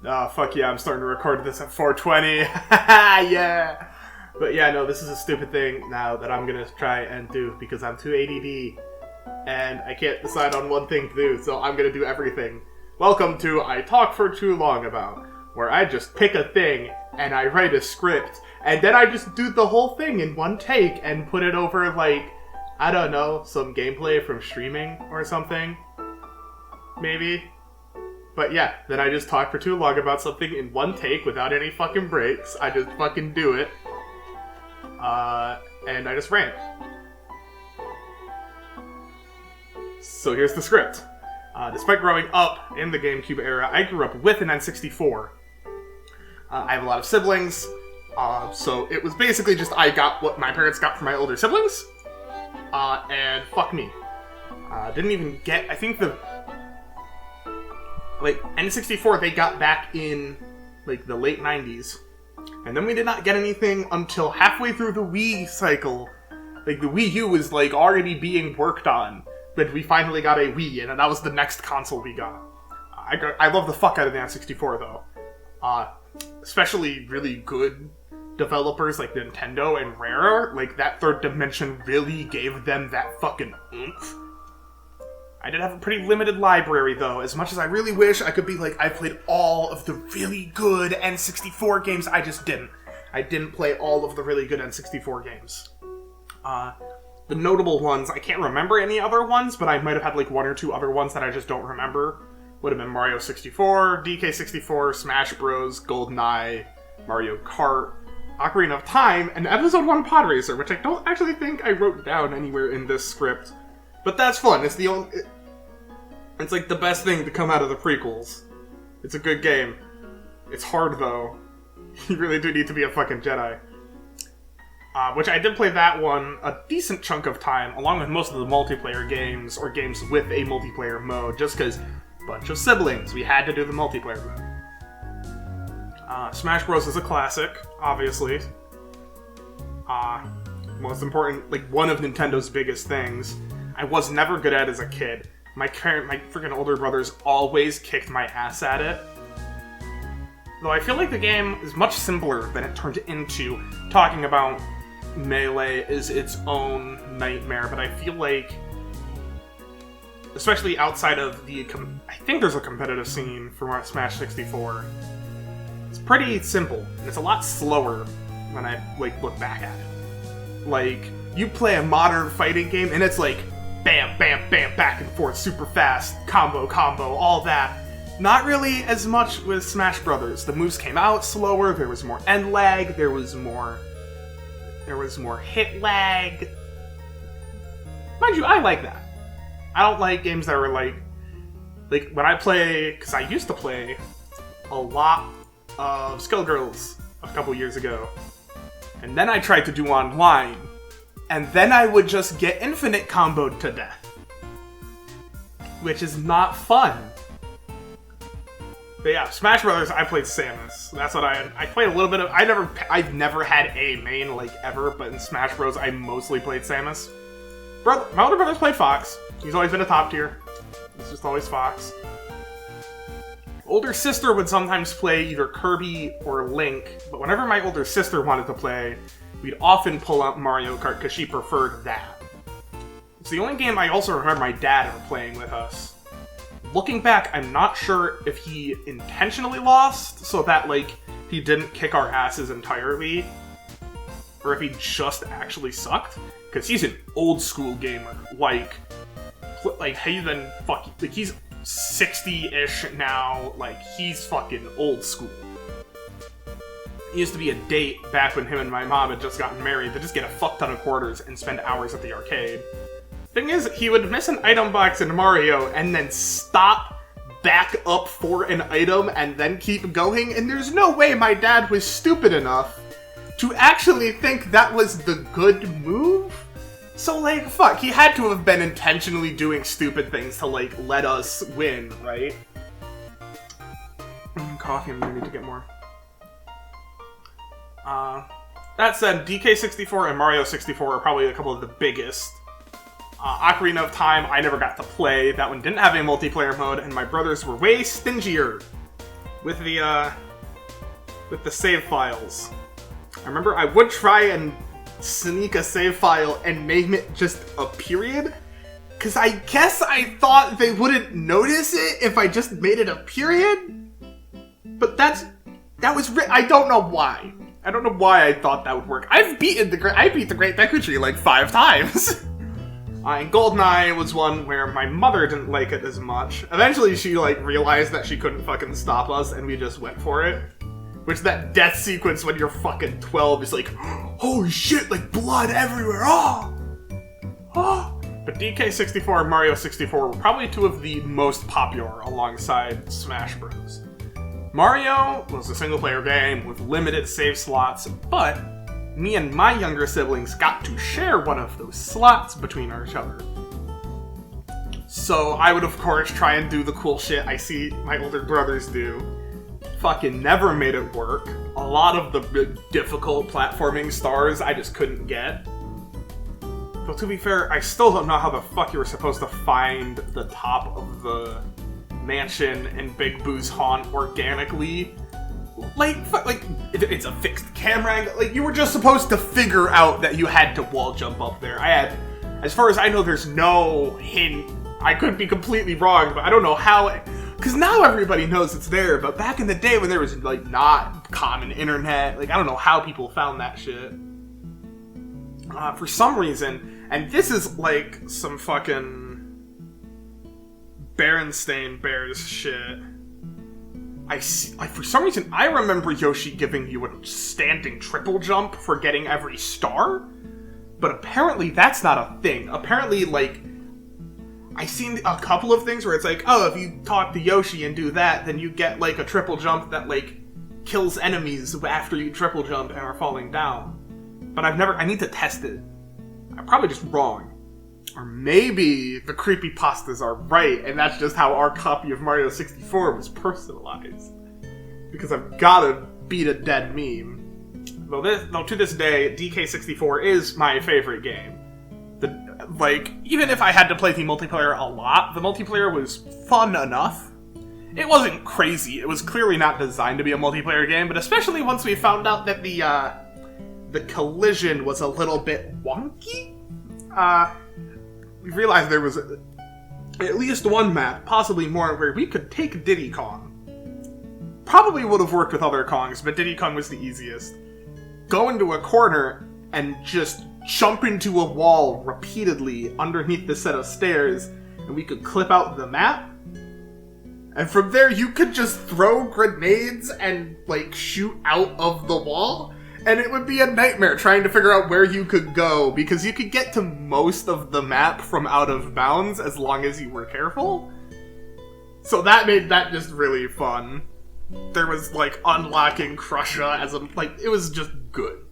Oh, fuck yeah, I'm starting to record this at 4:20. Yeah! But yeah, no, this is a stupid thing now that I'm gonna try and do because I'm too ADD and I can't decide on one thing to do, so I'm gonna do everything. Welcome to I Talk For Too Long About, where I just pick a thing and I write a script and then I just do the whole thing in one take and put it over, like, I don't know, some gameplay from streaming or something. Maybe. But yeah, then I just talk for too long about something in one take without any fucking breaks. I just fucking do it. And I just rant. So here's the script. Despite growing up in the GameCube era, I grew up with an N64. I have a lot of siblings, so it was basically just I got what my parents got from my older siblings, and fuck me. Didn't even get, I think N64 they got back in, the late 90s. And then we did not get anything until halfway through the Wii cycle. The Wii U was, already being worked on. But we finally got a Wii, and that was the next console we got. I love the fuck out of the N64, though. Especially really good developers like Nintendo and Rare. That Third Dimension really gave them that fucking oomph. I did have a pretty limited library, though. As much as I really wish I could be I played all of the really good N64 games, I just didn't. I didn't play all of the really good N64 games. The notable ones, I can't remember any other ones, but I might have had one or two other ones that I just don't remember. Would have been Mario 64, DK64, Smash Bros, GoldenEye, Mario Kart, Ocarina of Time, and Episode 1 Pod Racer, which I don't actually think I wrote down anywhere in this script. But that's fun. It's the only... It's the best thing to come out of the prequels. It's a good game. It's hard, though. You really do need to be a fucking Jedi. Which I did play that one a decent chunk of time, along with most of the multiplayer games, or games with a multiplayer mode, just because bunch of siblings, we had to do the multiplayer mode. Smash Bros. Is a classic, obviously. Most important, one of Nintendo's biggest things. I was never good at as a kid. My freaking older brothers always kicked my ass at it. Though I feel like the game is much simpler than it turned into. Talking about Melee is its own nightmare, but I feel like, especially outside of I think there's a competitive scene for Smash 64. It's pretty simple, and it's a lot slower when I, look back at it. You play a modern fighting game, and it's bam, bam, bam, back and forth, super fast, combo, all that. Not really as much with Smash Brothers. The moves came out slower, there was more end lag, there was more hit lag. Mind you, I like that. I don't like games that are when I play, because I used to play a lot of Skullgirls a couple years ago. And then I tried to do online. And then I would just get infinite comboed to death. Which is not fun. But yeah, Smash Brothers, I played Samus. That's what I played a little bit of... I've never had a main, ever, but in Smash Bros, I mostly played Samus. My older brother's played Fox. He's always been a top tier. It's just always Fox. Older sister would sometimes play either Kirby or Link, but whenever my older sister wanted to play, we'd often pull out Mario Kart because she preferred that. It's the only game I also remember my dad ever playing with us. Looking back, I'm not sure if he intentionally lost, so that, he didn't kick our asses entirely, or if he just actually sucked, because he's an old school gamer. He's 60-ish now, he's fucking old school. It used to be a date back when him and my mom had just gotten married to just get a fuck ton of quarters and spend hours at the arcade. Thing is, he would miss an item box in Mario and then stop, back up for an item, and then keep going, and there's no way my dad was stupid enough to actually think that was the good move. So, fuck, he had to have been intentionally doing stupid things to, let us win, right? Coffee, I'm gonna need to get more. That said, DK64 and Mario 64 are probably a couple of the biggest. Ocarina of Time, I never got to play. That one didn't have a multiplayer mode, and my brothers were way stingier with the save files. I remember I would try and sneak a save file and name it just a period, because I guess I thought they wouldn't notice it if I just made it a period. But I don't know why. I don't know why I thought that would work. I beat the Great Deku Tree like 5 times. And GoldenEye was one where my mother didn't like it as much. Eventually she like realized that she couldn't fucking stop us, and we just went for it. Which that death sequence when you're fucking 12 is like, holy shit, like blood everywhere, oh! But DK64 and Mario 64 were probably 2 of the most popular alongside Smash Bros. Mario was a single-player game with limited save slots, but me and my younger siblings got to share one of those slots between each other. So I would, of course, try and do the cool shit I see my older brothers do. Fucking never made it work. A lot of the difficult platforming stars I just couldn't get. But to be fair, I still don't know how the fuck you were supposed to find the top of the mansion in Big Boo's haunt organically. Like, it's a fixed camera angle. Like, you were just supposed to figure out that you had to wall jump up there. As far as I know, there's no hint. I could be completely wrong, but I don't know how. Because now everybody knows it's there, but back in the day when there was, like, not common internet, like, I don't know how people found that shit. For some reason, and this is, like, some fucking Berenstain Bears shit. For some reason, I remember Yoshi giving you a standing triple jump for getting every star, but apparently that's not a thing. Apparently, like, I've seen a couple of things where it's like, oh, if you talk to Yoshi and do that, then you get, like, a triple jump that, like, kills enemies after you triple jump and are falling down. But I need to test it. I'm probably just wrong. Or maybe the creepypastas are right, and that's just how our copy of Mario 64 was personalized. Because I've gotta beat a dead meme. Though to this day, DK64 is my favorite game. Even if I had to play the multiplayer a lot, the multiplayer was fun enough. It wasn't crazy. It was clearly not designed to be a multiplayer game, but especially once we found out that the collision was a little bit wonky, we realized there was at least one map, possibly more, where we could take Diddy Kong. Probably would have worked with other Kongs, but Diddy Kong was the easiest. Go into a corner and just jump into a wall repeatedly underneath the set of stairs, and we could clip out the map. And from there, you could just throw grenades and, like, shoot out of the wall. And it would be a nightmare trying to figure out where you could go, because you could get to most of the map from out of bounds as long as you were careful. So that made that just really fun. There was, like, unlocking Crusha as it was just good.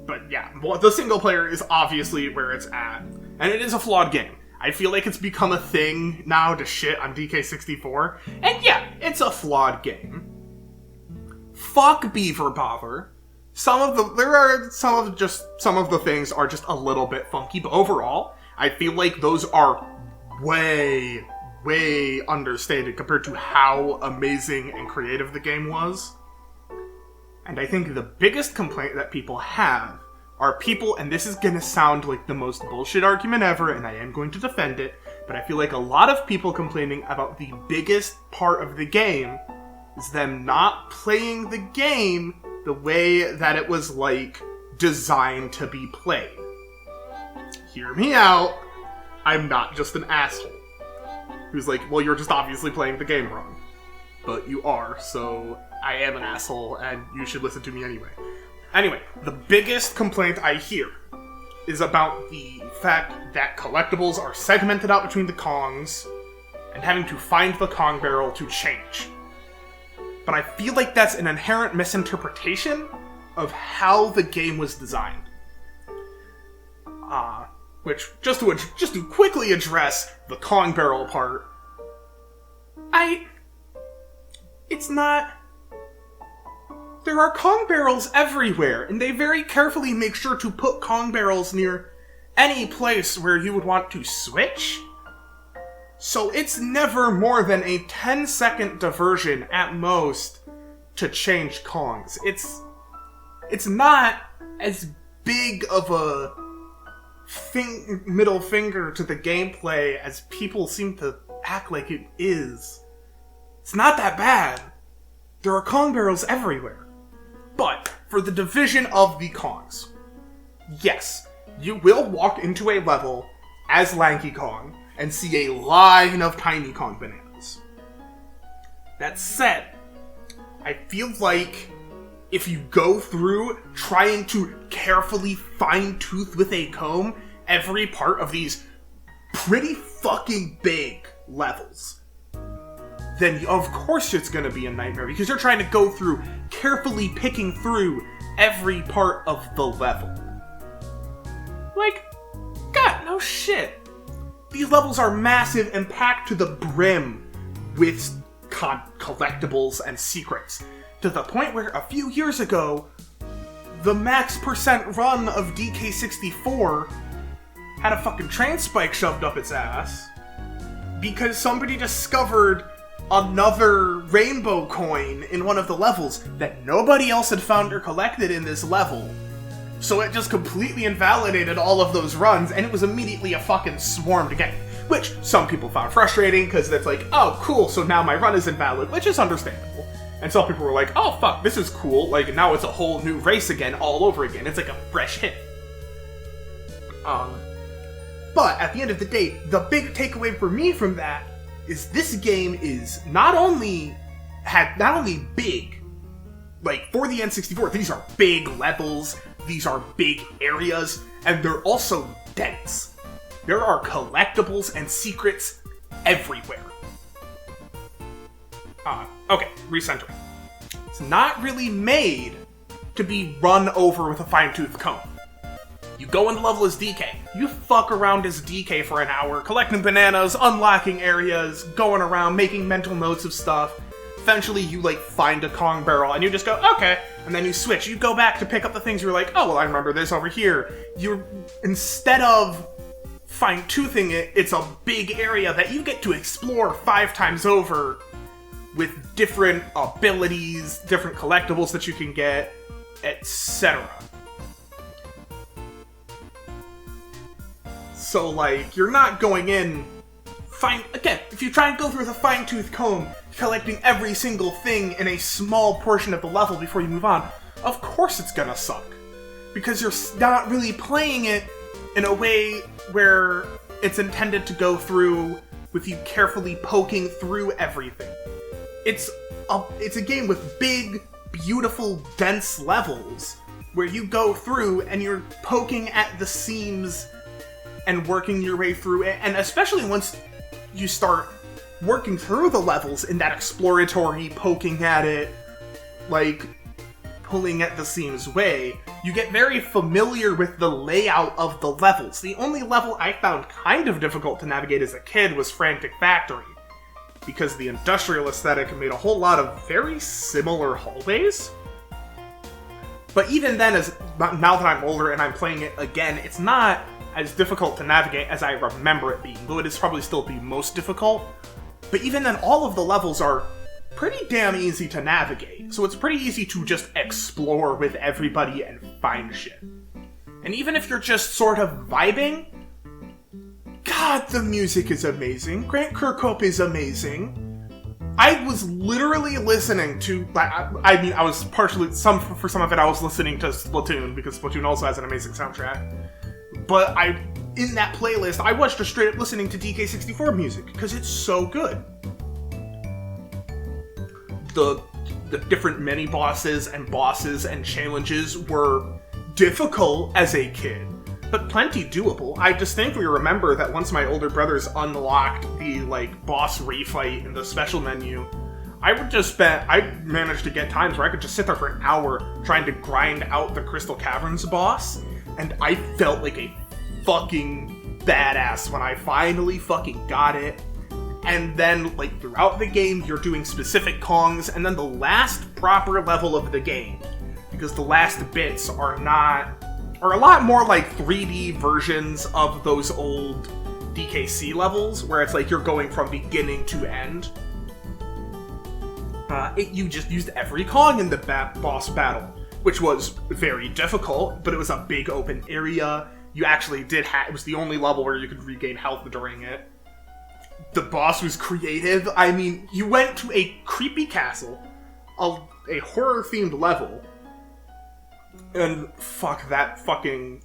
But yeah, the single player is obviously where it's at. And it is a flawed game. I feel like it's become a thing now to shit on DK64. And yeah, it's a flawed game. Fuck Beaver Bother. Some of the things are just a little bit funky, but overall, I feel like those are way, way understated compared to how amazing and creative the game was. And I think the biggest complaint that people have are people, and this is gonna sound like the most bullshit argument ever, and I am going to defend it, but I feel like a lot of people complaining about the biggest part of the game is them not playing the game the way that it was, like, designed to be played. Hear me out. I'm not just an asshole who's like, well, you're just obviously playing the game wrong. But you are, so I am an asshole, and you should listen to me anyway. Anyway, the biggest complaint I hear is about the fact that collectibles are segmented out between the Kongs, and having to find the Kong barrel to change. But I feel like that's an inherent misinterpretation of how the game was designed. Which, just to quickly address the Kong barrel part, it's not... There are Kong barrels everywhere, and they very carefully make sure to put Kong barrels near any place where you would want to switch. So it's never more than a 10-second diversion at most to change Kongs. It's not as big of a middle finger to the gameplay as people seem to act like it is. It's not that bad. There are Kong barrels everywhere. But for the division of the Kongs, yes, you will walk into a level as Lanky Kong and see a line of Tiny Kong bananas. That said, I feel like if you go through trying to carefully fine-tooth with a comb every part of these pretty fucking big levels, then of course it's going to be a nightmare, because you're trying to go through carefully picking through every part of the level. Like, God, no shit. These levels are massive and packed to the brim with collectibles and secrets, to the point where a few years ago, the max percent run of DK64 had a fucking train spike shoved up its ass because somebody discovered another rainbow coin in one of the levels that nobody else had found or collected in this level. So it just completely invalidated all of those runs, and it was immediately a fucking swarm to get. Which some people found frustrating, because it's like, oh, cool, so now my run is invalid, which is understandable. And some people were like, oh, fuck, this is cool, like, now it's a whole new race again, all over again. It's like a fresh hit. But at the end of the day, the big takeaway for me from that is this game is not only big, like, for the N64, these are big levels, these are big areas, and they're also dense. There are collectibles and secrets everywhere. Okay, recentering. It's not really made to be run over with a fine-tooth comb. You go in the level as DK. You fuck around as DK for an hour, collecting bananas, unlocking areas, going around, making mental notes of stuff. Eventually you, like, find a Kong barrel, and you just go, okay, and then you switch. You go back to pick up the things you're like, oh, well, I remember this over here. Instead of fine-toothing it, it's a big area that you get to explore 5 times over with different abilities, different collectibles that you can get, etc. So, like, you're not going in again, if you try and go through with a fine-tooth comb, collecting every single thing in a small portion of the level before you move on, of course it's gonna suck. Because you're not really playing it in a way where it's intended to go through with you carefully poking through everything. It's a game with big, beautiful, dense levels where you go through and you're poking at the seams and working your way through it, and especially once you start working through the levels in that exploratory, poking at it, like, pulling at the seams way, you get very familiar with the layout of the levels. The only level I found kind of difficult to navigate as a kid was Frantic Factory, because the industrial aesthetic made a whole lot of very similar hallways. But even then, now that I'm older and I'm playing it again, it's not as difficult to navigate as I remember it being, though it is probably still the most difficult. But even then, all of the levels are pretty damn easy to navigate, so it's pretty easy to just explore with everybody and find shit. And even if you're just sort of vibing, God, the music is amazing. Grant Kirkhope is amazing. I was literally listening to, I was partially, for some of it I was listening to Splatoon, because Splatoon also has an amazing soundtrack. But in that playlist, I was just straight up listening to DK64 music, because it's so good. The different mini-bosses and challenges were difficult as a kid, but plenty doable. I distinctly remember that once my older brothers unlocked the, like, boss refight in the special menu, I managed to get times where I could just sit there for an hour trying to grind out the Crystal Caverns boss, and I felt like a fucking badass when I finally fucking got it. And then, like, throughout the game, you're doing specific Kongs, and then the last proper level of the game, because the last bits are a lot more like 3D versions of those old DKC levels, where it's like you're going from beginning to end. You just used every Kong in the boss battle, which was very difficult, but it was a big open area. You actually did it was the only level where you could regain health during it. The boss was creative. I mean, you went to a creepy castle, a horror-themed level, and fuck, that fucking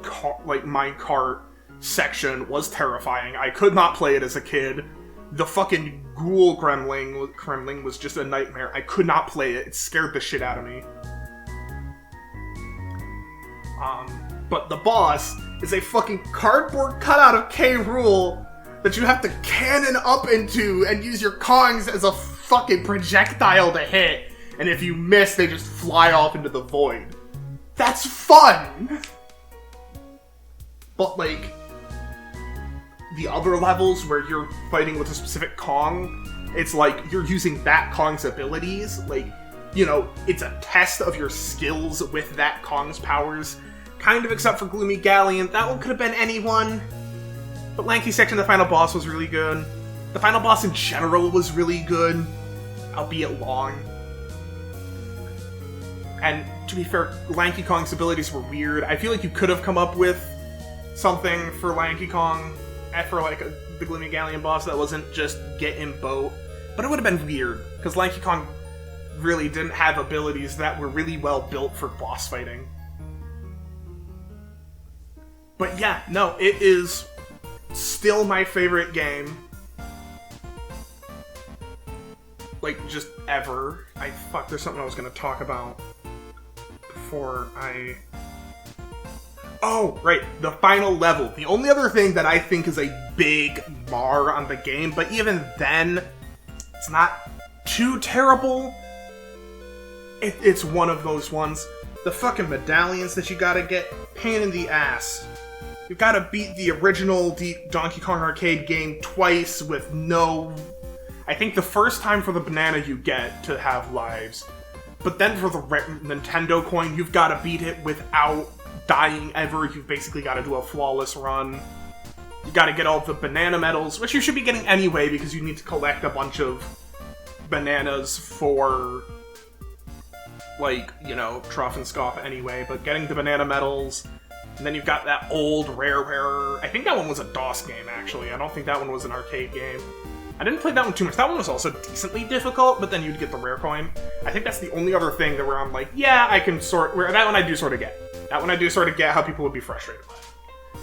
minecart section was terrifying. I could not play it as a kid. The fucking ghoul gremlin was just a nightmare. I could not play it. It scared the shit out of me. But the boss is a fucking cardboard cutout of K. Rool that you have to cannon up into and use your Kongs as a fucking projectile to hit. And if you miss, they just fly off into the void. That's fun! But, like, the other levels where you're fighting with a specific Kong, it's like you're using that Kong's abilities. Like, you know, it's a test of your skills with that Kong's powers. Kind of, except for Gloomy Galleon. That one could have been anyone. But Lanky Section, the final boss, was really good. The final boss in general was really good, albeit long. And to be fair, Lanky Kong's abilities were weird. I feel like you could have come up with something for Lanky Kong, for like the Gloomy Galleon boss that wasn't just get in boat. But it would have been weird, because Lanky Kong really didn't have abilities that were really well built for boss fighting. But yeah, no, it is still my favorite game. Like, just ever. There's something I was gonna talk about before I... Oh, right, the final level. The only other thing that I think is a big mar on the game, but even then, it's not too terrible. It's one of those ones. The fucking medallions that you gotta get, pain in the ass. You've gotta beat the original Donkey Kong arcade game twice with no... I think the first time for the banana you get to have lives. But then for the Nintendo coin, you've gotta beat it without dying ever. You've basically gotta do a flawless run. You gotta get all the banana medals, which you should be getting anyway because you need to collect a bunch of bananas for, like, you know, Truff and Scoff anyway. But getting the banana medals... And then you've got that old rare. I think that one was a DOS game, actually. I don't think that one was an arcade game. I didn't play that one too much. That one was also decently difficult, but then you'd get the rare coin. I think that's the only other thing that where I'm like, yeah, I can that one I do sort of get. That one I do sort of get how people would be frustrated by.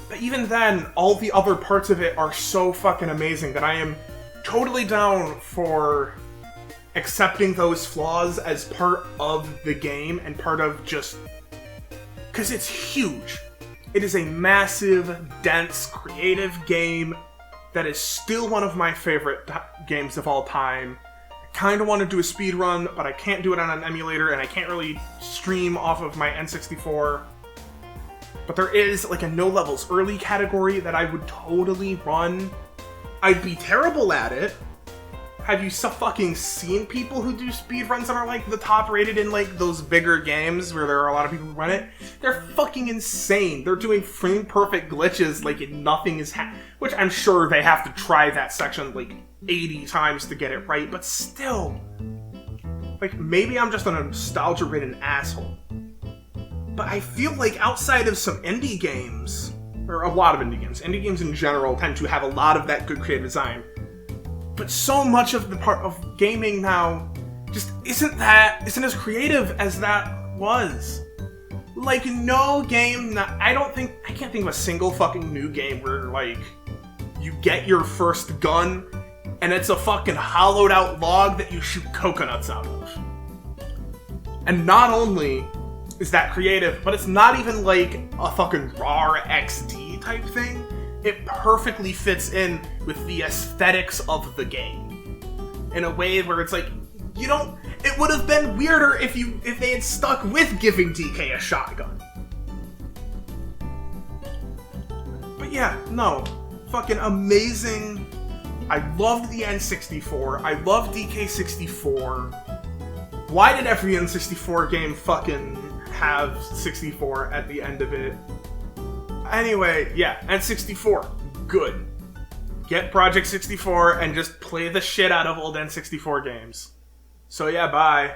But even then, all the other parts of it are so fucking amazing that I am totally down for accepting those flaws as part of the game and part of just... Because it's huge. It is a massive, dense, creative game that is still one of my favorite games of all time. I kind of want to do a speed run, but I can't do it on an emulator, and I can't really stream off of my N64. But there is, like, a no levels early category that I would totally run. I'd be terrible at it. Have you fucking seen people who do speedruns that are, like, the top rated in, like, those bigger games where there are a lot of people who run it? They're fucking insane. They're doing frame-perfect glitches like nothing is which I'm sure they have to try that section, like, 80 times to get it right, but still. Like, maybe I'm just a nostalgia-ridden asshole. But I feel like outside of some indie games, or a lot of indie games in general tend to have a lot of that good creative design. But so much of the part of gaming now just isn't as creative as that was. Like, no game, I can't think of a single fucking new game where, like, you get your first gun and it's a fucking hollowed out log that you shoot coconuts out of. And not only is that creative, but it's not even like a fucking RAR XD type thing. It perfectly fits in with the aesthetics of the game in a way where it's like, it would have been weirder if they had stuck with giving DK a shotgun. But yeah, no, fucking amazing. I loved the N64. I loved DK64. Why did every N64 game fucking have 64 at the end of it? Anyway, yeah, N64. Good. Get Project 64 and just play the shit out of old N64 games. So yeah, bye.